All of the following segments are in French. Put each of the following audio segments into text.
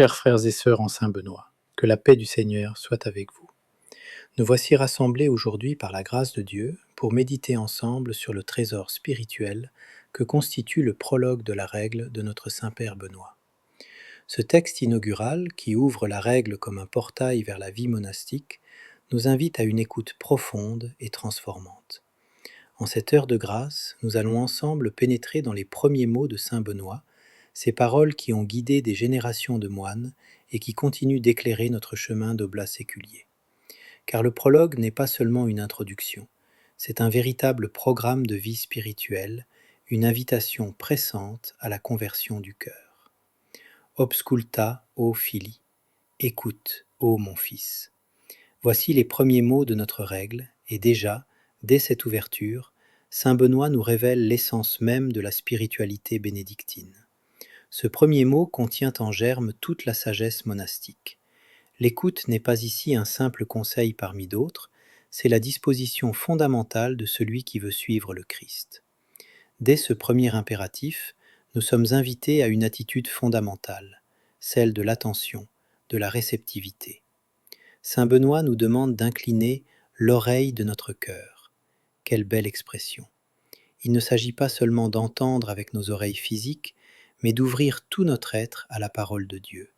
Chers frères et sœurs en Saint Benoît, que la paix du Seigneur soit avec vous. Nous voici rassemblés aujourd'hui par la grâce de Dieu pour méditer ensemble sur le trésor spirituel que constitue le prologue de la règle de notre Saint-Père Benoît. Ce texte inaugural, qui ouvre la règle comme un portail vers la vie monastique, nous invite à une écoute profonde et transformante. En cette heure de grâce, nous allons ensemble pénétrer dans les premiers mots de Saint Benoît, ces paroles qui ont guidé des générations de moines et qui continuent d'éclairer notre chemin d'oblat séculier. Car le prologue n'est pas seulement une introduction, c'est un véritable programme de vie spirituelle, une invitation pressante à la conversion du cœur. Obsculta, ô fili, écoute, ô mon fils. Voici les premiers mots de notre règle, et déjà, dès cette ouverture, saint Benoît nous révèle l'essence même de la spiritualité bénédictine. Ce premier mot contient en germe toute la sagesse monastique. L'écoute n'est pas ici un simple conseil parmi d'autres, c'est la disposition fondamentale de celui qui veut suivre le Christ. Dès ce premier impératif, nous sommes invités à une attitude fondamentale, celle de l'attention, de la réceptivité. Saint Benoît nous demande d'incliner l'oreille de notre cœur. Quelle belle expression! Il ne s'agit pas seulement d'entendre avec nos oreilles physiques, mais d'ouvrir tout notre être à la parole de Dieu.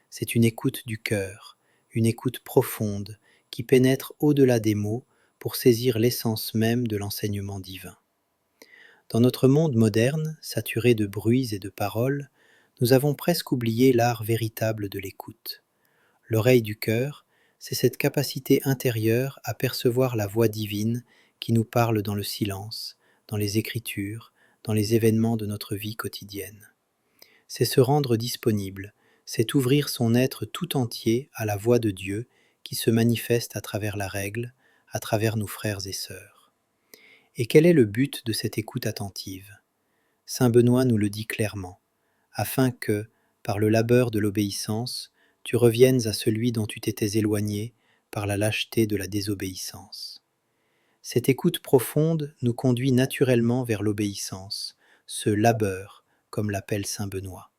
C'est une écoute du cœur, une écoute profonde qui pénètre au-delà des mots pour saisir l'essence même de l'enseignement divin. Dans notre monde moderne, saturé de bruits et de paroles, nous avons presque oublié l'art véritable de l'écoute. L'oreille du cœur, c'est cette capacité intérieure à percevoir la voix divine qui nous parle dans le silence, dans les Écritures, dans les événements de notre vie quotidienne. C'est se rendre disponible, c'est ouvrir son être tout entier à la voix de Dieu qui se manifeste à travers la règle, à travers nos frères et sœurs. Et quel est le but de cette écoute attentive ? Saint Benoît nous le dit clairement, afin que, par le labeur de l'obéissance, tu reviennes à celui dont tu t'étais éloigné par la lâcheté de la désobéissance. Cette écoute profonde nous conduit naturellement vers l'obéissance, ce labeur, comme l'appelle saint Benoît.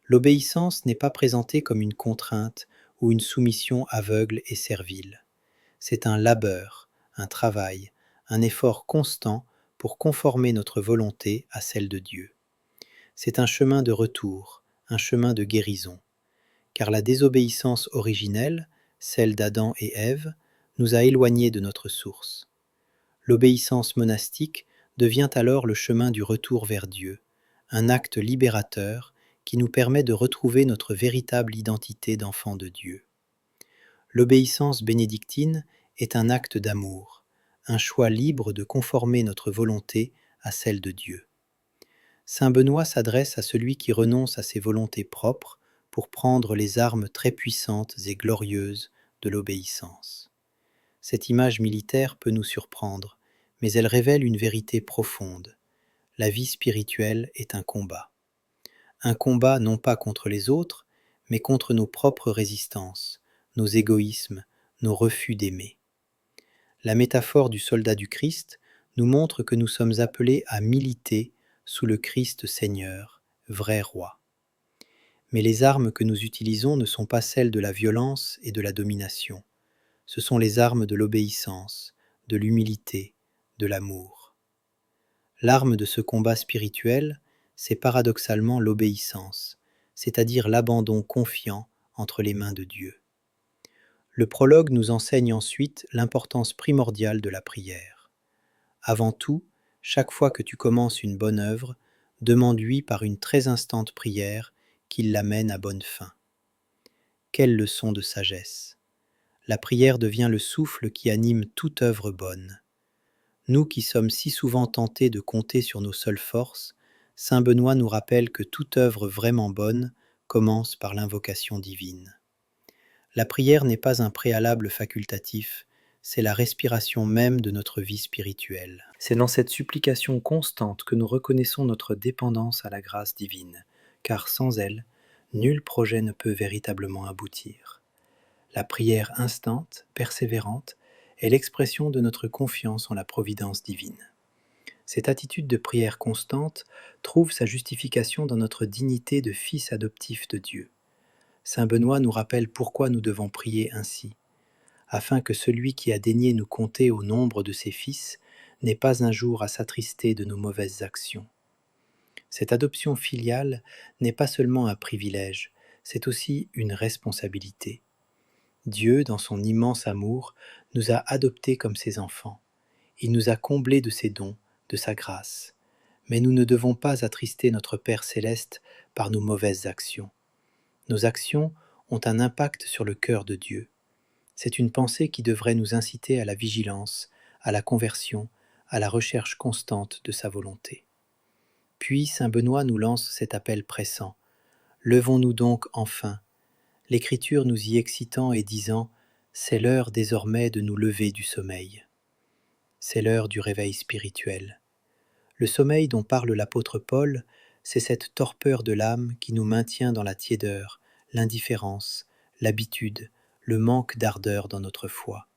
L'obéissance n'est pas présentée comme une contrainte ou une soumission aveugle et servile. C'est un labeur, un travail, un effort constant pour conformer notre volonté à celle de Dieu. C'est un chemin de retour, un chemin de guérison. Car la désobéissance originelle, celle d'Adam et Ève, nous a éloignés de notre source. L'obéissance monastique devient alors le chemin du retour vers Dieu, un acte libérateur qui nous permet de retrouver notre véritable identité d'enfant de Dieu. L'obéissance bénédictine est un acte d'amour, un choix libre de conformer notre volonté à celle de Dieu. Saint Benoît s'adresse à celui qui renonce à ses volontés propres pour prendre les armes très puissantes et glorieuses de l'obéissance. Cette image militaire peut nous surprendre, mais elle révèle une vérité profonde. La vie spirituelle est un combat. Un combat non pas contre les autres, mais contre nos propres résistances, nos égoïsmes, nos refus d'aimer. La métaphore du soldat du Christ nous montre que nous sommes appelés à militer sous le Christ Seigneur, vrai roi. Mais les armes que nous utilisons ne sont pas celles de la violence et de la domination. Ce sont les armes de l'obéissance, de l'humilité, de l'amour. L'arme de ce combat spirituel, c'est paradoxalement l'obéissance, c'est-à-dire l'abandon confiant entre les mains de Dieu. Le prologue nous enseigne ensuite l'importance primordiale de la prière. Avant tout, chaque fois que tu commences une bonne œuvre, demande-lui par une très instante prière qu'il l'amène à bonne fin. Quelle leçon de sagesse! La prière devient le souffle qui anime toute œuvre bonne. Nous qui sommes si souvent tentés de compter sur nos seules forces, saint Benoît nous rappelle que toute œuvre vraiment bonne commence par l'invocation divine. La prière n'est pas un préalable facultatif, c'est la respiration même de notre vie spirituelle. C'est dans cette supplication constante que nous reconnaissons notre dépendance à la grâce divine, car sans elle, nul projet ne peut véritablement aboutir. La prière instante, persévérante, est l'expression de notre confiance en la providence divine. Cette attitude de prière constante trouve sa justification dans notre dignité de fils adoptif de Dieu. Saint Benoît nous rappelle pourquoi nous devons prier ainsi, afin que celui qui a daigné nous compter au nombre de ses fils n'ait pas un jour à s'attrister de nos mauvaises actions. Cette adoption filiale n'est pas seulement un privilège, c'est aussi une responsabilité. Dieu, dans son immense amour, nous a adoptés comme ses enfants. Il nous a comblés de ses dons, de sa grâce. Mais nous ne devons pas attrister notre Père céleste par nos mauvaises actions. Nos actions ont un impact sur le cœur de Dieu. C'est une pensée qui devrait nous inciter à la vigilance, à la conversion, à la recherche constante de sa volonté. Puis saint Benoît nous lance cet appel pressant. Levons-nous donc enfin, l'Écriture nous y excitant et disant « C'est l'heure désormais de nous lever du sommeil ». C'est l'heure du réveil spirituel. Le sommeil dont parle l'apôtre Paul, c'est cette torpeur de l'âme qui nous maintient dans la tiédeur, l'indifférence, l'habitude, le manque d'ardeur dans notre foi.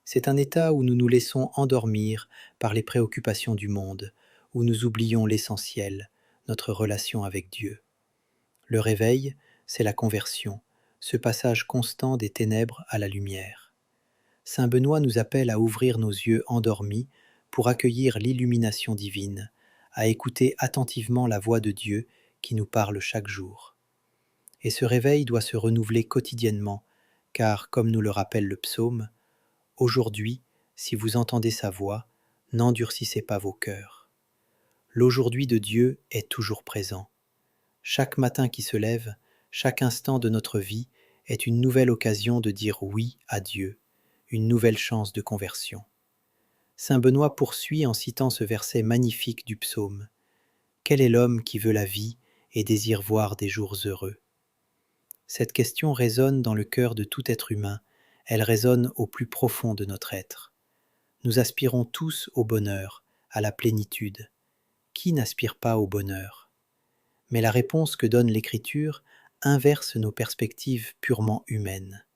C'est un état où nous nous laissons endormir par les préoccupations du monde, où nous oublions l'essentiel, notre relation avec Dieu. Le réveil, c'est la conversion, ce passage constant des ténèbres à la lumière. Saint Benoît nous appelle à ouvrir nos yeux endormis pour accueillir l'illumination divine, à écouter attentivement la voix de Dieu qui nous parle chaque jour. Et ce réveil doit se renouveler quotidiennement, car, comme nous le rappelle le psaume, « Aujourd'hui, si vous entendez sa voix, n'endurcissez pas vos cœurs. » L'aujourd'hui de Dieu est toujours présent. Chaque matin qui se lève, chaque instant de notre vie est une nouvelle occasion de dire oui à Dieu, une nouvelle chance de conversion. Saint Benoît poursuit en citant ce verset magnifique du psaume. Quel est l'homme qui veut la vie et désire voir des jours heureux? Cette question résonne dans le cœur de tout être humain, elle résonne au plus profond de notre être. Nous aspirons tous au bonheur, à la plénitude. Qui n'aspire pas au bonheur? Mais la réponse que donne l'Écriture inverse nos perspectives purement humaines.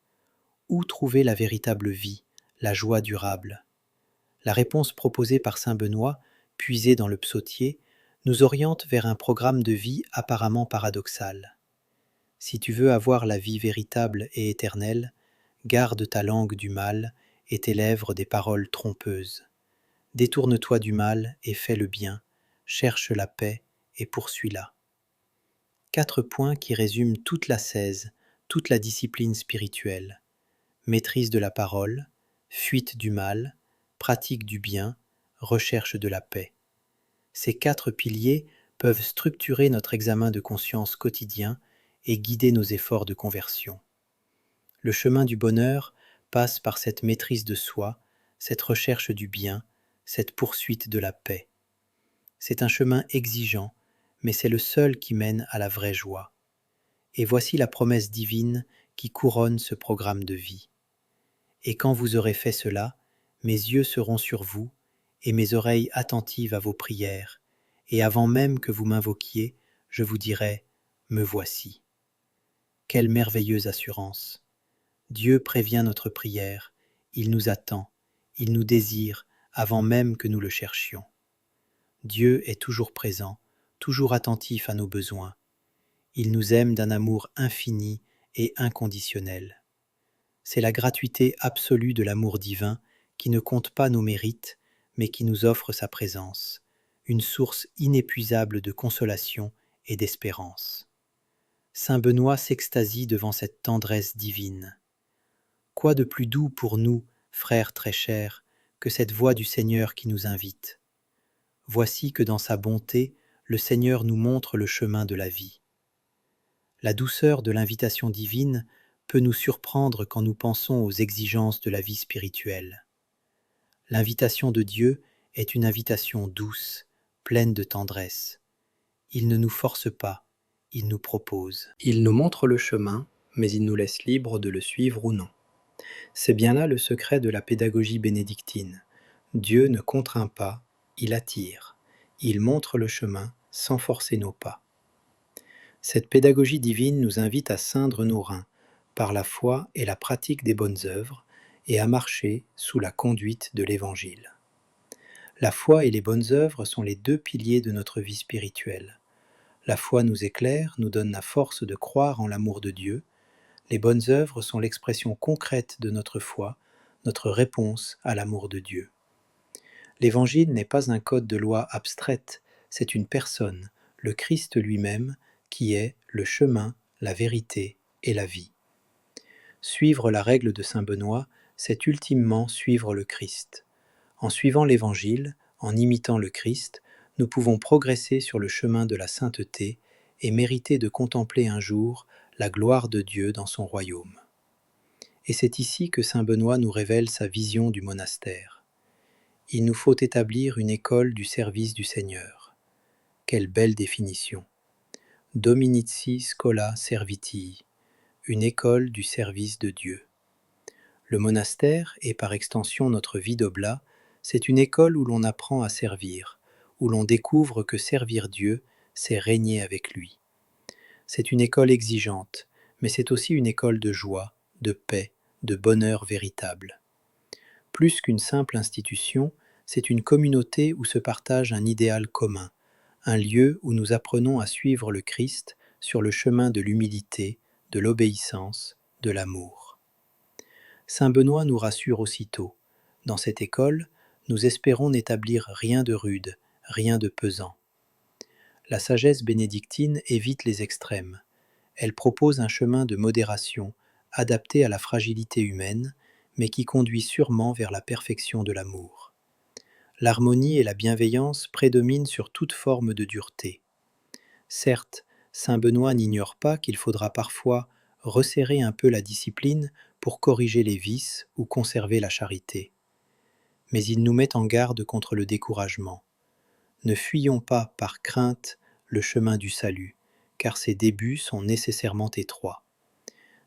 Où trouver la véritable vie, la joie durable? La réponse proposée par saint Benoît, puisée dans le psautier, nous oriente vers un programme de vie apparemment paradoxal. Si tu veux avoir la vie véritable et éternelle, garde ta langue du mal et tes lèvres des paroles trompeuses. Détourne-toi du mal et fais le bien, cherche la paix et poursuis-la. 4 points qui résument toute l'ascèse, toute la discipline spirituelle. Maîtrise de la parole, fuite du mal, pratique du bien, recherche de la paix. Ces 4 piliers peuvent structurer notre examen de conscience quotidien et guider nos efforts de conversion. Le chemin du bonheur passe par cette maîtrise de soi, cette recherche du bien, cette poursuite de la paix. C'est un chemin exigeant, mais c'est le seul qui mène à la vraie joie. Et voici la promesse divine qui couronne ce programme de vie. Et quand vous aurez fait cela, mes yeux seront sur vous, et mes oreilles attentives à vos prières, et avant même que vous m'invoquiez, je vous dirai, me voici. Quelle merveilleuse assurance! Dieu prévient notre prière, il nous attend, il nous désire avant même que nous le cherchions. Dieu est toujours présent, toujours attentif à nos besoins. Il nous aime d'un amour infini et inconditionnel. C'est la gratuité absolue de l'amour divin qui ne compte pas nos mérites, mais qui nous offre sa présence, une source inépuisable de consolation et d'espérance. Saint Benoît s'extasie devant cette tendresse divine. Quoi de plus doux pour nous, frères très chers, que cette voix du Seigneur qui nous invite? Voici que dans sa bonté, le Seigneur nous montre le chemin de la vie. La douceur de l'invitation divine peut nous surprendre quand nous pensons aux exigences de la vie spirituelle. L'invitation de Dieu est une invitation douce, pleine de tendresse. Il ne nous force pas, il nous propose. Il nous montre le chemin, mais il nous laisse libres de le suivre ou non. C'est bien là le secret de la pédagogie bénédictine. Dieu ne contraint pas, il attire. Il montre le chemin sans forcer nos pas. Cette pédagogie divine nous invite à ceindre nos reins par la foi et la pratique des bonnes œuvres et à marcher sous la conduite de l'Évangile. La foi et les bonnes œuvres sont les 2 piliers de notre vie spirituelle. La foi nous éclaire, nous donne la force de croire en l'amour de Dieu, Les bonnes œuvres sont l'expression concrète de notre foi, notre réponse à l'amour de Dieu. L'Évangile n'est pas un code de loi abstraite, c'est une personne, le Christ lui-même, qui est le chemin, la vérité et la vie. Suivre la règle de saint Benoît, c'est ultimement suivre le Christ. En suivant l'Évangile, en imitant le Christ, nous pouvons progresser sur le chemin de la sainteté et mériter de contempler un jour la gloire de Dieu dans son royaume. Et c'est ici que saint Benoît nous révèle sa vision du monastère. Il nous faut établir une école du service du Seigneur. Quelle belle définition! Dominici Schola Servitii, une école du service de Dieu. Le monastère, et par extension notre vie d'oblat, c'est une école où l'on apprend à servir, où l'on découvre que servir Dieu, c'est régner avec lui. C'est une école exigeante, mais c'est aussi une école de joie, de paix, de bonheur véritable. Plus qu'une simple institution, c'est une communauté où se partage un idéal commun, un lieu où nous apprenons à suivre le Christ sur le chemin de l'humilité, de l'obéissance, de l'amour. Saint Benoît nous rassure aussitôt. Dans cette école, nous espérons n'établir rien de rude, rien de pesant. La sagesse bénédictine évite les extrêmes. Elle propose un chemin de modération, adapté à la fragilité humaine, mais qui conduit sûrement vers la perfection de l'amour. L'harmonie et la bienveillance prédominent sur toute forme de dureté. Certes, saint Benoît n'ignore pas qu'il faudra parfois resserrer un peu la discipline pour corriger les vices ou conserver la charité. Mais il nous met en garde contre le découragement. Ne fuyons pas par crainte le chemin du salut, car ses débuts sont nécessairement étroits.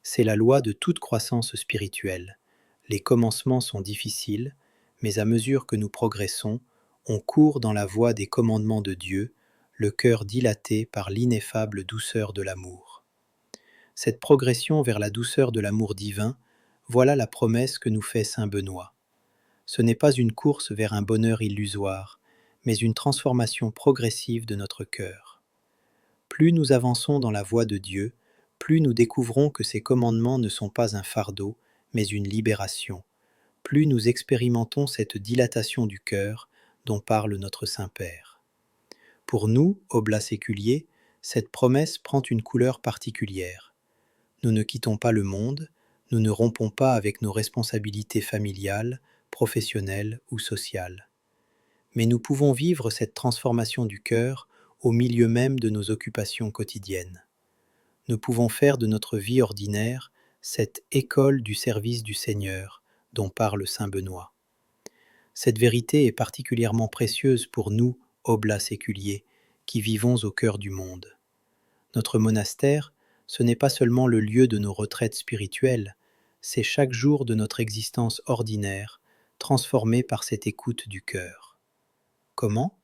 C'est la loi de toute croissance spirituelle. Les commencements sont difficiles, mais à mesure que nous progressons, on court dans la voie des commandements de Dieu, le cœur dilaté par l'ineffable douceur de l'amour. Cette progression vers la douceur de l'amour divin, voilà la promesse que nous fait saint Benoît. Ce n'est pas une course vers un bonheur illusoire, mais une transformation progressive de notre cœur. Plus nous avançons dans la voie de Dieu, plus nous découvrons que ses commandements ne sont pas un fardeau, mais une libération. Plus nous expérimentons cette dilatation du cœur dont parle notre Saint-Père. Pour nous, oblats séculiers, cette promesse prend une couleur particulière. Nous ne quittons pas le monde, nous ne rompons pas avec nos responsabilités familiales, professionnelles ou sociales. Mais nous pouvons vivre cette transformation du cœur au milieu même de nos occupations quotidiennes. Nous pouvons faire de notre vie ordinaire cette école du service du Seigneur dont parle saint Benoît. Cette vérité est particulièrement précieuse pour nous, oblats séculiers, qui vivons au cœur du monde. Notre monastère, ce n'est pas seulement le lieu de nos retraites spirituelles, c'est chaque jour de notre existence ordinaire, transformée par cette écoute du cœur. Comment ?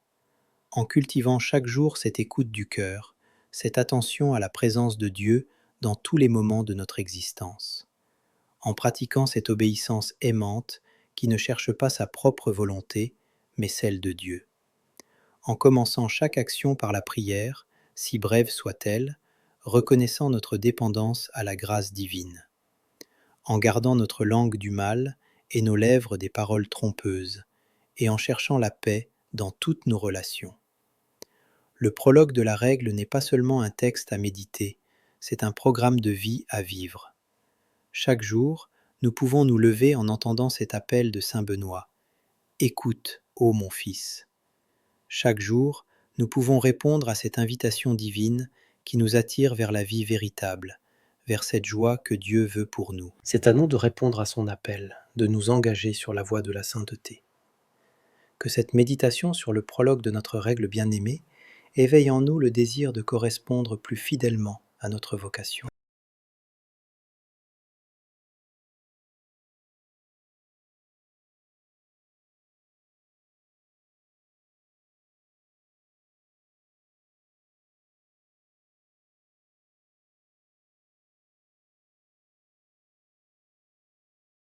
En cultivant chaque jour cette écoute du cœur, cette attention à la présence de Dieu dans tous les moments de notre existence. En pratiquant cette obéissance aimante qui ne cherche pas sa propre volonté, mais celle de Dieu. En commençant chaque action par la prière, si brève soit-elle, reconnaissant notre dépendance à la grâce divine. En gardant notre langue du mal et nos lèvres des paroles trompeuses, et en cherchant la paix dans toutes nos relations. Le prologue de la règle n'est pas seulement un texte à méditer, c'est un programme de vie à vivre. Chaque jour, nous pouvons nous lever en entendant cet appel de saint Benoît. « Écoute, ô mon fils !» Chaque jour, nous pouvons répondre à cette invitation divine qui nous attire vers la vie véritable, vers cette joie que Dieu veut pour nous. C'est à nous de répondre à son appel, de nous engager sur la voie de la sainteté. Que cette méditation sur le prologue de notre règle bien-aimée éveille en nous le désir de correspondre plus fidèlement à notre vocation.